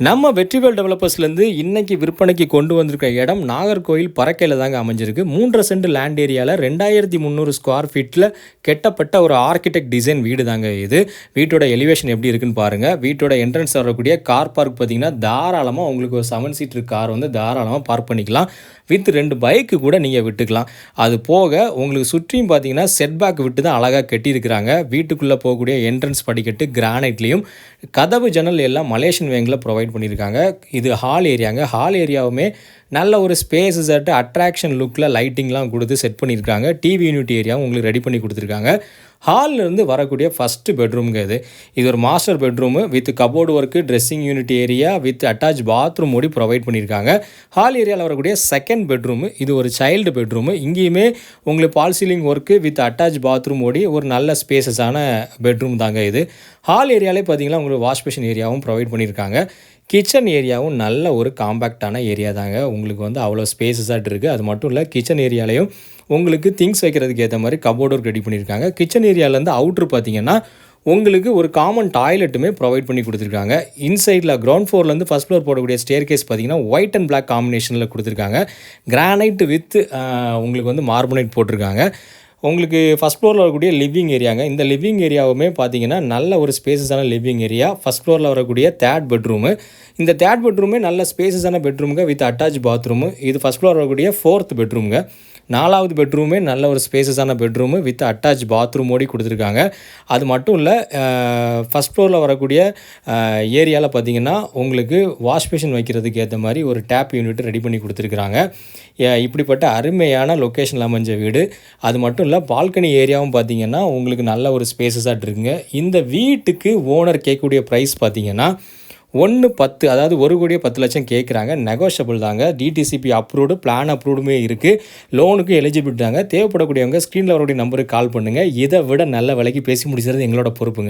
நம்ம வெற்றிவேல் டெவலப்பர்ஸ்லேருந்து இன்னைக்கு விற்பனைக்கு கொண்டு வந்திருக்க இடம் நாகர்கோயில் பறக்கையில் தாங்க அமைஞ்சிருக்கு. 3 சென்ட் லேண்ட் ஏரியாவில் 2300 ஸ்கொயர் ஃபீட்டில் கெட்டப்பட்ட ஒரு ஆர்கிடெக்ட் டிசைன் வீடு தாங்க இது. வீட்டோட எலிவேஷன் எப்படி இருக்குன்னு பாருங்கள். வீட்டோட என்ட்ரன்ஸ் வரக்கூடிய கார் பார்க் பார்த்தீங்கன்னா தாராளமாக உங்களுக்கு ஒரு 7 சீட்டர் கார் வந்து தாராளமாக பார்க் பண்ணிக்கலாம். வித் 2 பைக்கு கூட நீங்கள் விட்டுக்கலாம். அது போக உங்களுக்கு சுற்றியும் பார்த்தீங்கன்னா செட்பேக் விட்டு தான் அழகாக கட்டியிருக்கிறாங்க. வீட்டுக்குள்ளே போகக்கூடிய என்ட்ரன்ஸ் படிக்கட்டு கிரானைட்லேயும், கதவு ஜன்னல் எல்லாம் மலேசியன் வேங்கில் ப்ரொவைட் பண்ணியிருக்காங்க. இது ஹால் ஏரியாங்க. ஹால் ஏரியாவுமே நல்ல ஒரு ஸ்பேஸஸாட்டு அட்ராக்ஷன் லுக்கில் லைட்டிங்லாம் கொடுத்து செட் பண்ணியிருக்காங்க. டிவி யூனிட் ஏரியாவும் உங்களுக்கு ரெடி பண்ணி கொடுத்துருக்காங்க. ஹால்லேருந்து வரக்கூடிய ஃபஸ்ட்டு பெட்ரூம்ங்க இது. இது ஒரு master bedroom with cupboard work, dressing unit area with attach bathroom ஓடி ப்ரொவைட் பண்ணியிருக்காங்க. ஹால் ஏரியாவில் வரக்கூடிய செகண்ட் பெட்ரூமு, இது ஒரு சைல்டு பெட்ரூமு. இங்கேயுமே உங்களுக்கு false ceiling work with attach bathroom ஓடி ஒரு நல்ல ஸ்பேஸஸான பெட்ரூம் தாங்க இது. ஹால் ஏரியாலே பார்த்தீங்கன்னா உங்களுக்கு வாஷ் பேஷன் ஏரியாவும் ப்ரொவைட் பண்ணியிருக்காங்க. கிச்சன் ஏரியாவும் நல்ல ஒரு காம்பேக்டான ஏரியா தாங்க. உங்களுக்கு வந்து அவ்வளோ ஸ்பேஸஸாக இருக்குது. அது மட்டும் இல்லை, கிச்சன் ஏரியாலையும் உங்களுக்கு திங்ஸ் வைக்கிறதுக்கு ஏற்ற மாதிரி கபோர்டு ஒர்க் ரெடி பண்ணியிருக்காங்க. கிச்சன் ஏரியாவிலேருந்து அவுட்ரு பார்த்தீங்கன்னா உங்களுக்கு ஒரு காமன் டாய்லெட்டுமே ப்ரொவைட் பண்ணி கொடுத்துருக்காங்க. இன்சைடில் கிரவுண்ட் ஃப்ளோர்லேருந்து ஃபஸ்ட் ஃப்ளோர் போடக்கூடிய ஸ்டேர் கேஸ் பார்த்தீங்கன்னா ஒயிட் அண்ட் பிளாக் காம்பினேஷனில் கொடுத்துருக்காங்க. கிரானைட் வித் உங்களுக்கு வந்து மார்பனைட் போட்டிருக்காங்க. உங்களுக்கு ஃபஸ்ட் ஃப்ளோரில் வரக்கூடிய லிவிங் ஏரியாங்க. இந்த லிவிங் ஏரியாவுமே பார்த்தீங்கன்னா நல்ல ஒரு ஸ்பேஸஸான லிவிங் ஏரியா. ஃபஸ்ட் ஃப்ளோரில் வரக்கூடிய தேர்ட் பெட்ரூமு. இந்த தேர்ட் பெட்ரூமே நல்ல ஸ்பேஸஸான பெட்ரூமுங்க வித் அட்டாச் பாத்ரூமு. இது ஃபஸ்ட் ஃப்ளோர் வரக்கூடிய 4th பெட்ரூமுங்க. 4வது பெட்ரூமே நல்ல ஒரு ஸ்பேஸஸான பெட்ரூமு வித் அட்டாச் பாத்ரூம் ஓடி கொடுத்துருக்காங்க. அது மட்டும் இல்லை, ஃபஸ்ட் ஃப்ளோரில் வரக்கூடிய ஏரியாவில் பார்த்தீங்கன்னா உங்களுக்கு வாஷ் பேஷன் வைக்கிறதுக்கு ஏற்ற மாதிரி ஒரு டேப் யூனிட் ரெடி பண்ணி கொடுத்துருக்குறாங்க. இப்படிப்பட்ட அருமையான லொக்கேஷனில் அமைஞ்ச வீடு. அது மட்டும் இல்லை, பால்கனி ஏரியாவும் பார்த்தீங்கன்னா உங்களுக்கு நல்ல ஒரு ஸ்பேஸஸாக இருக்குங்க. இந்த வீட்டுக்கு ஓனர் கேட்கக்கூடிய ப்ரைஸ் பார்த்தீங்கன்னா 1,10, அதாவது 1,10,00,000 கேட்குறாங்க. நெகோஷியபிள் தாங்க. டிடிசிபி அப்ரூவ்டு, பிளான் அப்ரூவ்டுமே இருக்குது. லோனுக்கு எலிஜிபிள் தாங்க. தேவைப்படக்கூடியவங்க ஸ்க்ரீனில் வரக்கூடிய நம்பருக்கு கால் பண்ணுங்கள். இதை விட நல்ல விலைக்கு பேசி முடிச்சுறது எங்களோட பொறுப்புங்க.